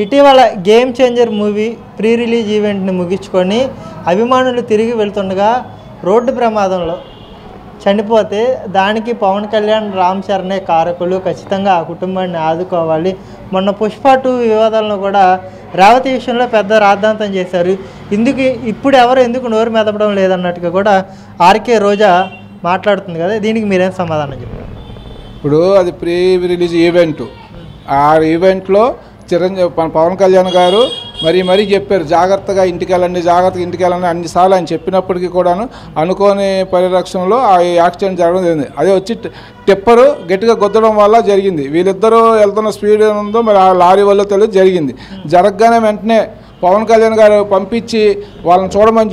ఇటీవల Game Changer movie pre release ఈవెంట్ని ముగించుకొని అభిమానులు తిరిగి వెళ్తుండగా రోడ్డు ప్రమాదంలో చనిపోతే దానికి పవన్ కళ్యాణ్ రామ్ చరణే కారకులు, ఖచ్చితంగా ఆ కుటుంబాన్ని ఆదుకోవాలి. మొన్న పుష్ప 2 వివాదాలను కూడా రేవతి విషయంలో పెద్ద రాద్ధాంతం చేశారు. ఇప్పుడు ఎవరు ఎందుకు నోరు మెదపడం లేదన్నట్టుగా కూడా ఆర్కే రోజా మాట్లాడుతుంది కదా, దీనికి మీరేం సమాధానం చెప్పారు? ఇప్పుడు అది ప్రీ రిలీజ్ ఈవెంట్, ఆ ఈవెంట్లో పవన్ కళ్యాణ్ గారు మరీ చెప్పారు జాగ్రత్తగా ఇంటికి వెళ్ళండి అన్నిసార్లు ఆయన చెప్పినప్పటికీ కూడాను అనుకోని పరిరక్షణలో ఆ యాక్సిడెంట్ జరగడం జరిగింది. అదే వచ్చి టిప్పరు గట్టిగా గుద్దడం వల్ల జరిగింది. వీళ్ళిద్దరూ వెళ్తున్న స్పీడ్ ఉందో మరి ఆ లారీ వల్ల తెలియదు జరిగింది. జరగగానే వెంటనే పవన్ కళ్యాణ్ గారు పంపించి వాళ్ళని చూడమని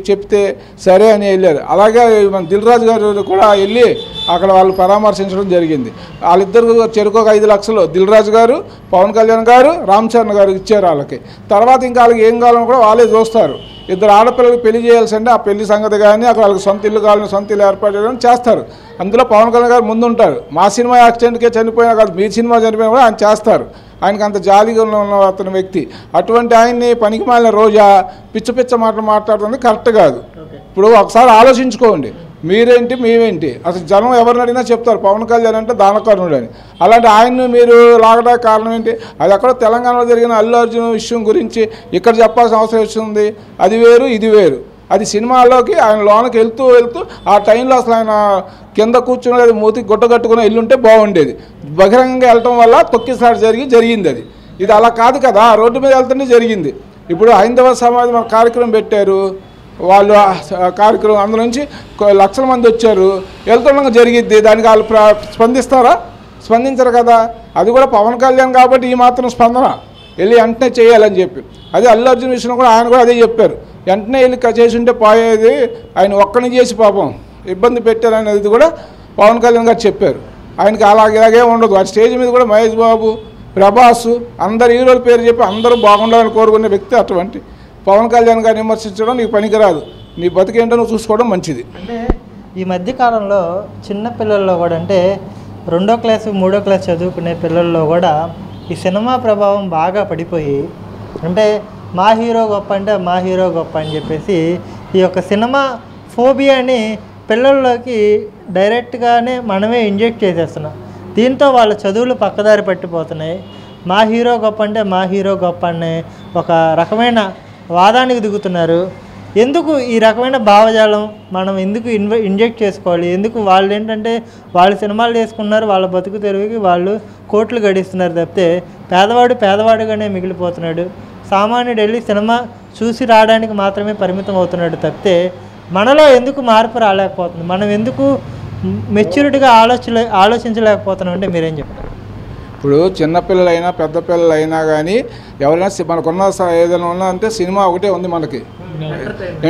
చెప్తే సరే అని వెళ్ళారు. అలాగే మన దిల్ రాజు గారు కూడా వెళ్ళి అక్కడ వాళ్ళు పరామర్శించడం జరిగింది. వాళ్ళిద్దరు చెరుకు 5 లక్షలు దిల్ రాజు గారు, పవన్ కళ్యాణ్ గారు, రామ్ చరణ్ గారు ఇచ్చారు వాళ్ళకి. తర్వాత ఇంకా వాళ్ళకి ఏం కావాలని కూడా వాళ్ళే చూస్తారు. ఇద్దరు ఆడపిల్లలకు పెళ్లి చేయాల్సింటే ఆ పెళ్లి సంగతి కానీ అక్కడ వాళ్ళకి సొంత ఇల్లు కావాలని సొంత ఇల్లు ఏర్పాటు చేయడం చేస్తారు. అందులో పవన్ కళ్యాణ్ గారు ముందుంటారు. మా సినిమా యాక్సిడెంట్కే చనిపోయినా కాదు, మీ సినిమా చనిపోయినా కూడా ఆయన చేస్తారు. ఆయనకు అంత జాలిగా ఉన్న అతని వ్యక్తి. అటువంటి ఆయన్ని పనికిమాలిన రోజా పిచ్చ మాటలు మాట్లాడుతుంది కరెక్ట్ కాదు. ఇప్పుడు ఒకసారి ఆలోచించుకోండి, మీరేంటి మేమేంటి? అసలు జనం ఎవరిని అడిగినా చెప్తారు పవన్ కళ్యాణ్ అంటే దానకర్ణుడు అని. అలాంటి ఆయన్ని మీరు లాగడానికి కారణం ఏంటి? అది ఎక్కడో తెలంగాణలో జరిగిన అల్లు అర్జున్ విషయం గురించి ఇక్కడ చెప్పాల్సిన అవసరం వచ్చింది. అది వేరు ఇది వేరు. అది సినిమాలోకి ఆయన లోనకి వెళ్తూ ఆ టైంలో అసలు ఆయన కింద కూర్చుని మూతికి గుడ్డ కట్టుకుని ఇల్లుంటే బాగుండేది. బహిరంగంగా వెళ్ళటం వల్ల తొక్కిసారి జరిగింది. అది ఇది అలా కాదు కదా, రోడ్డు మీద వెళ్తుంటే జరిగింది. ఇప్పుడు హైందవ సమాజం మన కార్యక్రమం పెట్టారు, వాళ్ళు కార్యక్రమం అందులో నుంచి లక్షల మంది వచ్చారు, వెళ్తుండగా జరిగిద్ది. దానికి వాళ్ళు స్పందించరు కదా. అది కూడా పవన్ కళ్యాణ్ కాబట్టి ఈ మాత్రం స్పందన వెళ్ళి వెంటనే చేయాలని చెప్పి. అదే అల్లు అర్జున్ విషయంలో కూడా ఆయన కూడా అదే చెప్పారు, వెంటనే వెళ్ళి చేసి ఉంటే పోయేది, ఆయన ఒక్కడిని చేసి పాపం ఇబ్బంది పెట్టారనేది కూడా పవన్ కళ్యాణ్ గారు చెప్పారు. ఆయనకి ఇలాగే ఉండదు. ఆ స్టేజ్ మీద కూడా మహేష్ బాబు, ప్రభాస్ అందరు హీరోల పేరు చెప్పి అందరూ బాగుండాలని కోరుకునే వ్యక్తి. అటువంటి పవన్ కళ్యాణ్ గారిని విమర్శించడం నీకు పనికిరాదు, నీ బతికేంటో నువ్వు చూసుకోవడం మంచిది. అంటే ఈ మధ్యకాలంలో చిన్న పిల్లల్లో కూడా, అంటే 2వ క్లాసు 3వ క్లాస్ చదువుకునే పిల్లల్లో కూడా ఈ సినిమా ప్రభావం బాగా పడిపోయి, అంటే మా హీరో గొప్ప అంటే మా హీరో గొప్ప అని చెప్పేసి ఈ యొక్క సినిమా ఫోబియాని పిల్లల్లోకి డైరెక్ట్గానే మనమే ఇంజెక్ట్ చేసేస్తున్నాం. దీంతో వాళ్ళ చదువులు పక్కదారి పట్టిపోతున్నాయి. మా హీరో గొప్ప అంటే మా హీరో గొప్ప అనే ఒక రకమైన వాదానికి దిగుతున్నారు. ఎందుకు ఈ రకమైన భావజాలం మనం ఎందుకు ఇంజెక్ట్ చేసుకోవాలి? ఎందుకు వాళ్ళు ఏంటంటే వాళ్ళు సినిమాలు చేసుకున్నారు, వాళ్ళ బతుకు తెరువుకి వాళ్ళు కోట్లు గడిస్తున్నారు తప్పితే పేదవాడుగానే మిగిలిపోతున్నాడు. సామాన్యుడు వెళ్ళి సినిమా చూసి రావడానికి మాత్రమే పరిమితం అవుతున్నాడు తప్పితే మనలో ఎందుకు మార్పు రాలేకపోతుంది? మనం ఎందుకు మెచ్యూరిటీగా ఆలోచించలేకపోతున్నాం అంటే మీరేం చెప్తారు? ఇప్పుడు చిన్నపిల్లలైనా పెద్ద పిల్లలైనా కానీ ఎవరైనా మనకున్న ఏదైనా ఉన్నా అంటే సినిమా ఒకటే ఉంది మనకి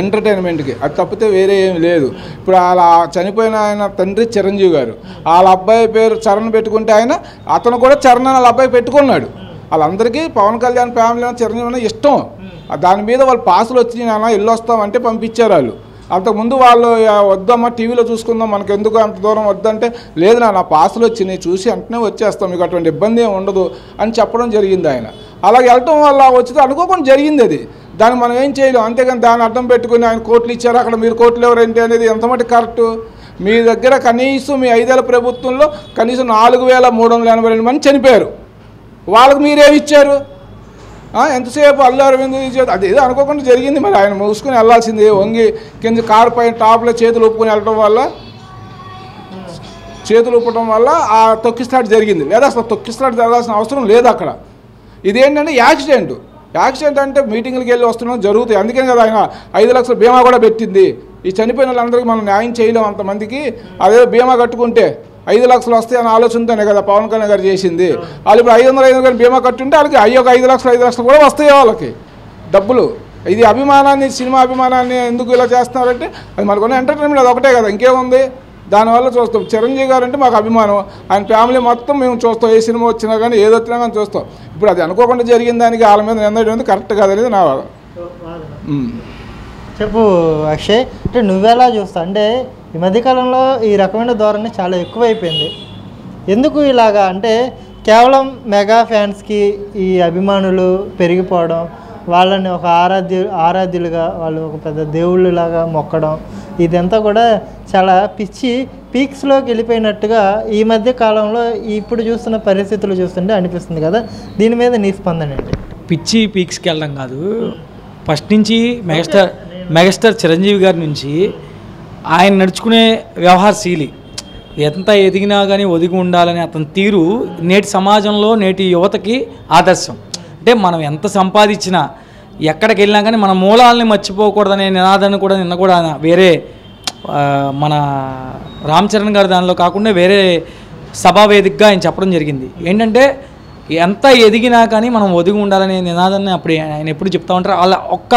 ఎంటర్టైన్మెంట్కి, అది తప్పితే వేరే ఏమి లేదు. ఇప్పుడు వాళ్ళ చనిపోయిన ఆయన తండ్రి చిరంజీవి గారు, వాళ్ళ అబ్బాయి పేరు చరణ్ పెట్టుకుంటే అతను కూడా చరణ్ వాళ్ళ అబ్బాయి పెట్టుకున్నాడు. వాళ్ళందరికీ పవన్ కళ్యాణ్ ఫ్యామిలీ చిరంజీవి అన్న ఇష్టం. దాని మీద వాళ్ళు పాసులు వచ్చి నాన్న ఇల్లు వస్తామంటే పంపించారు వాళ్ళు. అంతకుముందు వాళ్ళు వద్దమ్మా టీవీలో చూసుకుందాం, మనకు ఎందుకు అంత దూరం వద్దంటే లేదు నా పాసులు వచ్చినాయి చూసి వెంటనే వచ్చేస్తాం, మీకు అటువంటి ఇబ్బంది ఏమి ఉండదు అని చెప్పడం జరిగింది. ఆయన అలాగే వెళ్ళటం వల్ల వచ్చితే అనుకోకుండా జరిగింది. అది దాన్ని మనం ఏం చేయలేం. అంతేగాని దాన్ని అర్థం పెట్టుకుని ఆయన కోట్లు ఇచ్చారు, అక్కడ మీరు కోట్లు ఎవరేంటి అనేది ఎంతమట్టి కరెక్టు? మీ దగ్గర కనీసం మీ 5 ఏళ్ల ప్రభుత్వంలో కనీసం 4382 మంది చనిపోయారు. వాళ్ళకు మీరేమి ఇచ్చారు? ఎంతసేపు అల్లు అరవింద్ అది ఏదో అనుకోకుండా జరిగింది. మరి ఆయన మూసుకుని వెళ్ళాల్సింది, వంగి కింద కారు పైన టాప్లో చేతులు ఒప్పుకొని వెళ్ళటం వల్ల ఆ తొక్కిస్టార్ట్ జరిగింది. లేదా అసలు తొక్కిస్టార్ట్ జరగాల్సిన అవసరం లేదు అక్కడ. ఇదేంటంటే యాక్సిడెంట్ అంటే మీటింగ్లకి వెళ్ళి వస్తున్నాం జరుగుతాయి. అందుకని కదా ఆయన 5 లక్షల బీమా కూడా పెట్టింది. ఈ చనిపోయిన వాళ్ళందరికీ మనం న్యాయం చేయలేము అంతమందికి. అదే బీమా కట్టుకుంటే 5 లక్షలు వస్తాయని ఆలోచనతోనే కదా పవన్ కళ్యాణ్ గారు చేసింది. వాళ్ళు ఇప్పుడు 500 కానీ బీమా కట్టుంటే వాళ్ళకి అయ్యో 5 లక్షలు కూడా వస్తాయి వాళ్ళకి డబ్బులు. ఇది అభిమానాన్ని, సినిమా అభిమానాన్ని ఎందుకు ఇలా చేస్తున్నారంటే అది మనకున్న ఎంటర్టైన్మెంట్ అది ఒకటే కదా, ఇంకేముంది? దానివల్ల చూస్తాం. చిరంజీవి గారు అంటే మాకు అభిమానం, ఆయన ఫ్యామిలీ మొత్తం మేము చూస్తాం. ఏ సినిమా వచ్చినా కానీ ఏది వచ్చినా కానీ చూస్తాం. ఇప్పుడు అది అనుకోకుండా జరిగిన దానికి వాళ్ళ మీద నిందడం కరెక్ట్ కాదనేది నా వాదన. చెప్పు అక్షయ్, అంటే నువ్వెలా చూస్తావు? అంటే ఈ మధ్యకాలంలో ఈ రకమైన ధోరణి చాలా ఎక్కువైపోయింది. ఎందుకు ఇలాగా అంటే కేవలం మెగా ఫ్యాన్స్కి ఈ అభిమానులు పెరిగిపోవడం, వాళ్ళని ఒక ఆరాధ్యులుగా వాళ్ళు ఒక పెద్ద దేవుళ్ళలాగా మొక్కడం, ఇదంతా కూడా చాలా పిచ్చి పీక్స్లోకి వెళ్ళిపోయినట్టుగా ఈ మధ్య కాలంలో ఇప్పుడు చూస్తున్న పరిస్థితులు చూస్తుంటే అనిపిస్తుంది కదా. దీని మీద నీ స్పందన ఏంటి? పిచ్చి పీక్స్కి వెళ్ళడం కాదు, ఫస్ట్ నుంచి మెగాస్టార్ చిరంజీవి గారి నుంచి ఆయన నడుచుకునే వ్యవహార శైలి ఎంత ఎదిగినా కానీ ఒదిగి ఉండాలని అతని తీరు నేటి సమాజంలో నేటి యువతకి ఆదర్శం. అంటే మనం ఎంత సంపాదించినా ఎక్కడికి వెళ్ళినా కానీ మన మూలాలని మర్చిపోకూడదనే నినాదాన్ని కూడా నిన్న కూడా వేరే మన రామ్ చరణ్ గారు దానిలో కాకుండా వేరే సభావేదికగా ఆయన చెప్పడం జరిగింది. ఏంటంటే ఎంత ఎదిగినా కానీ మనం ఒదిగి ఉండాలనే నినాదాన్ని అప్పుడు ఆయన ఎప్పుడు చెప్తా ఉంటారు.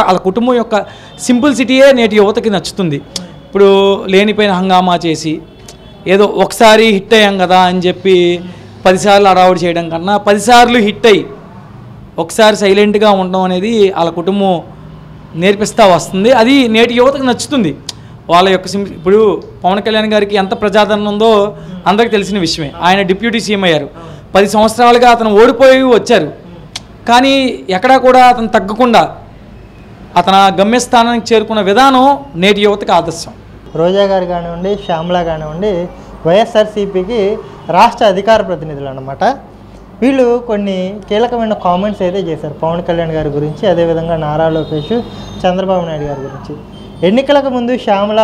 వాళ్ళ కుటుంబం యొక్క సింపుల్సిటీయే నేటి యువతకి నచ్చుతుంది. ఇప్పుడు లేనిపోయిన హంగామా చేసి ఏదో ఒకసారి హిట్ అయ్యాం కదా అని చెప్పి 10 సార్లు అడావుడి చేయడం కన్నా 10 సార్లు హిట్ అయ్యి ఒకసారి సైలెంట్గా ఉండడం అనేది వాళ్ళ కుటుంబం నేర్పిస్తూ వస్తుంది. అది నేటి యువతకు నచ్చుతుంది. వాళ్ళ యొక్క ఇప్పుడు పవన్ కళ్యాణ్ గారికి ఎంత ప్రజాదరణ ఉందో అందరికీ తెలిసిన విషయమే. ఆయన డిప్యూటీ సీఎం అయ్యారు. 10 సంవత్సరాలుగా అతను ఓడిపోయి వచ్చారు, కానీ ఎక్కడా కూడా అతను తగ్గకుండా అతను గమ్యస్థానానికి చేరుకున్న విధానం నేటి యువతకు ఆదర్శం. రోజా గారు కానివ్వండి, శ్యామల కానివ్వండి, వైఎస్ఆర్సీపీకి రాష్ట్ర అధికార ప్రతినిధులు అన్నమాట. వీళ్ళు కొన్ని కీలకమైన కామెంట్స్ అయితే చేశారు పవన్ కళ్యాణ్ గారి గురించి, అదేవిధంగా నారా లోకేష్, చంద్రబాబు నాయుడు గారి గురించి. ఎన్నికలకు ముందు శ్యామల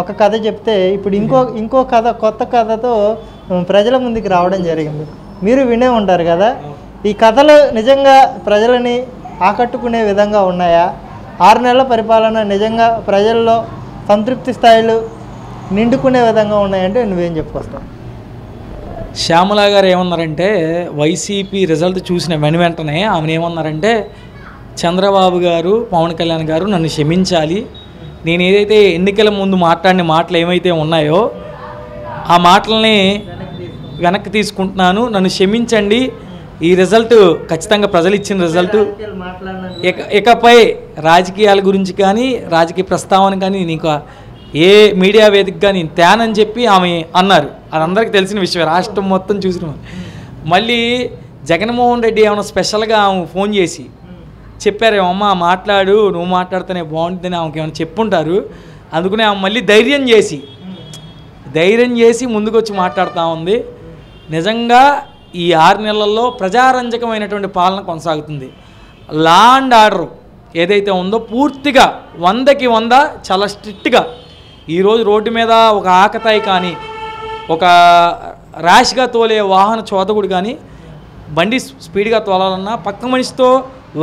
ఒక కథ చెప్తే ఇప్పుడు ఇంకో కథ, కొత్త కథతో ప్రజల ముందుకు రావడం జరిగింది. మీరు వినే ఉంటారు కదా. ఈ కథలు నిజంగా ప్రజలని ఆకట్టుకునే విధంగా ఉన్నాయా? 6 నెలల పరిపాలన నిజంగా ప్రజల్లో సంతృప్తి స్థాయిలు నిండుకునే విధంగా ఉన్నాయంటే నువ్వేం చెప్పుకొస్తావు? శ్యామల గారు ఏమన్నారంటే, వైసీపీ రిజల్ట్ చూసిన వెంటనే ఆమెను ఏమన్నారంటే, చంద్రబాబు గారు, పవన్ కళ్యాణ్ గారు నన్ను క్షమించాలి, నేను ఏదైతే ఎన్నికల ముందు మాట్లాడిన మాటలు ఏమైతే ఉన్నాయో ఆ మాటల్ని వెనక్కి తీసుకుంటున్నాను, నన్ను క్షమించండి, ఈ రిజల్ట్ ఖచ్చితంగా ప్రజలు ఇచ్చిన రిజల్ట్, ఇకపై రాజకీయాల గురించి కానీ రాజకీయ ప్రస్తావన కానీ నీకు ఏ మీడియా వేదికగా నేను తేనని చెప్పి ఆమె అన్నారు. అది అందరికీ తెలిసిన విషయం, రాష్ట్రం మొత్తం చూసిన. మళ్ళీ జగన్మోహన్ రెడ్డి ఏమైనా స్పెషల్గా ఆమె ఫోన్ చేసి చెప్పారేమో, అమ్మ మాట్లాడు, నువ్వు మాట్లాడితేనే బాగుంటుందని ఆమెకి ఏమైనా చెప్పుంటారు. అందుకనే ఆమె మళ్ళీ ధైర్యం చేసి ముందుకు వచ్చి మాట్లాడుతూ ఉంది. నిజంగా ఈ 6 నెలల్లో ప్రజారంజకమైనటువంటి పాలన కొనసాగుతుంది. లా అండ్ ఆర్డర్ ఏదైతే ఉందో పూర్తిగా 100కి 100 చాలా స్ట్రిక్ట్గా. ఈరోజు రోడ్డు మీద ఒక ఆకతాయి కానీ, ఒక ర్యాష్గా తోలే వాహన చోదకుడు కానీ బండి స్పీడ్గా తోలాలన్నా, పక్క మనిషితో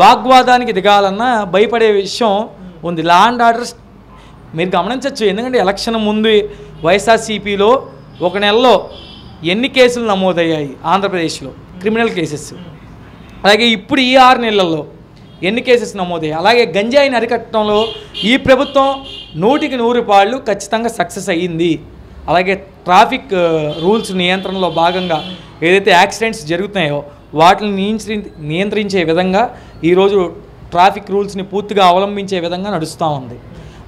వాగ్వాదానికి దిగాలన్నా భయపడే విషయం ఉంది. లా అండ్ ఆర్డర్ మీరు గమనించవచ్చు. ఎందుకంటే ఎలక్షన్ ముందు వైఎస్ఆర్సీపీలో 1 నెలలో ఎన్ని కేసులు నమోదయ్యాయి ఆంధ్రప్రదేశ్లో, క్రిమినల్ కేసెస్. అలాగే ఇప్పుడు ఈ 6 నెలల్లో ఎన్ని కేసెస్ నమోదయ్యాయి. అలాగే గంజాయిని అరికట్టడంలో ఈ ప్రభుత్వం 100కి 100 పాళ్ళు ఖచ్చితంగా సక్సెస్ అయ్యింది. అలాగే ట్రాఫిక్ రూల్స్ నియంత్రణలో భాగంగా ఏదైతే యాక్సిడెంట్స్ జరుగుతున్నాయో వాటిని నియంత్రించే విధంగా ఈరోజు ట్రాఫిక్ రూల్స్ని పూర్తిగా అవలంబించే విధంగా నడుస్తూ ఉంది.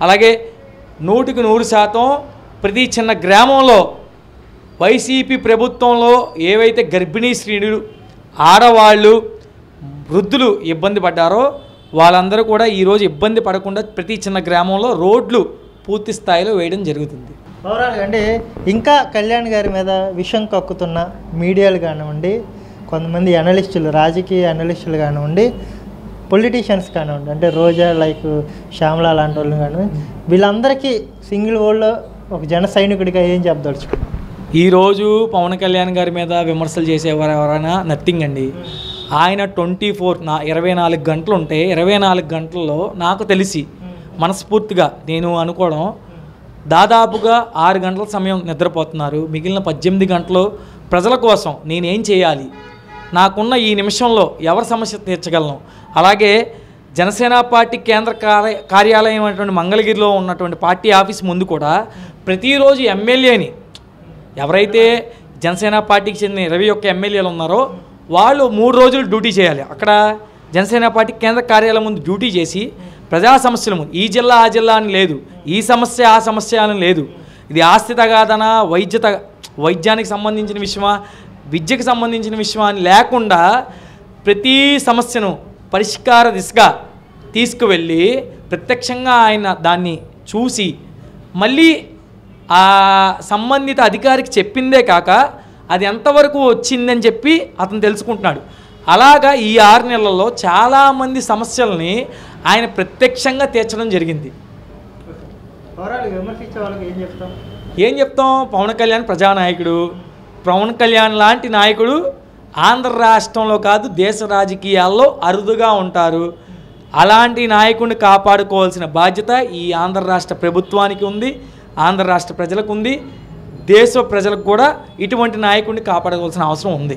అలాగే 100కి 100% ప్రతి చిన్న గ్రామంలో వైసీపీ ప్రభుత్వంలో ఏవైతే గర్భిణీ స్త్రీలు, ఆడవాళ్ళు, వృద్ధులు ఇబ్బంది పడ్డారో వాళ్ళందరూ కూడా ఈరోజు ఇబ్బంది పడకుండా ప్రతి చిన్న గ్రామంలో రోడ్లు పూర్తి స్థాయిలో వేయడం జరుగుతుంది. ఓవరాల్గా అంటే ఇంకా కళ్యాణ్ గారి మీద విషం కక్కుతున్న మీడియాలు కానివ్వండి, కొంతమంది అనలిస్టులు, రాజకీయ అనలిస్టులు కానివ్వండి, పొలిటీషియన్స్ కానివ్వండి, అంటే రోజా లైక్ శ్యామల లాంటి వాళ్ళు కానివ్వండి, వీళ్ళందరికీ సింగిల్ వర్డ్లో ఒక జన సైనికుడిగా ఏం చెప్పదలుచుకున్నాం? ఈరోజు పవన్ కళ్యాణ్ గారి మీద విమర్శలు చేసేవారు ఎవరైనా నథింగ్ అండి. ఆయన 24 గంటలు ఉంటే 24 గంటల్లో నాకు తెలిసి మనస్ఫూర్తిగా నేను అనుకోవడం దాదాపుగా 6 గంటల సమయం నిద్రపోతున్నారు. మిగిలిన 18 గంటలు ప్రజల కోసం నేనేం చేయాలి, నాకున్న ఈ నిమిషంలో ఎవరి సమస్య తీర్చగలను. అలాగే జనసేన పార్టీ కేంద్ర కార్యాలయం అనేటువంటి మంగళగిరిలో ఉన్నటువంటి పార్టీ ఆఫీస్ ముందు కూడా ప్రతిరోజు ఎమ్మెల్యేని, ఎవరైతే జనసేన పార్టీకి చెందిన 21 ఎమ్మెల్యేలు ఉన్నారో వాళ్ళు 3 రోజులు డ్యూటీ చేయాలి. అక్కడ జనసేన పార్టీ కేంద్ర కార్యాలయం ముందు డ్యూటీ చేసి ప్రజా సమస్యల ముందు, ఈ జిల్లా ఆ జిల్లా అని లేదు, ఈ సమస్య ఆ సమస్య అని లేదు, ఇది ఆస్తి తగాదన, వైద్యానికి సంబంధించిన విషయమా, విద్యకు సంబంధించిన విషయాన్ని లేకుండా ప్రతి సమస్యను పరిష్కార దిశగా తీసుకువెళ్ళి ప్రత్యక్షంగా ఆయన దాన్ని చూసి మళ్ళీ ఆ సంబంధిత అధికారికి చెప్పిందే కాక అది ఎంతవరకు వచ్చిందని చెప్పి అతను తెలుసుకుంటున్నాడు. అలాగా ఈ 6 నెలల్లో చాలామంది సమస్యల్ని ఆయన ప్రత్యక్షంగా తీర్చడం జరిగింది. విమర్శించే వాళ్ళకి ఏం చెప్తాం? పవన్ కళ్యాణ్ ప్రజానాయకుడు. పవన్ కళ్యాణ్ లాంటి నాయకుడు ఆంధ్ర రాష్ట్రంలో కాదు దేశ రాజకీయాల్లో అరుదుగా ఉంటారు. అలాంటి నాయకుడిని కాపాడుకోవాల్సిన బాధ్యత ఈ ఆంధ్ర రాష్ట్ర ప్రభుత్వానికి ఉంది, ఆంధ్ర రాష్ట్ర ప్రజలకు ఉంది, దేశ ప్రజలకు కూడా ఇటువంటి నాయకుడిని కాపాడుకోవాల్సిన అవసరం ఉంది.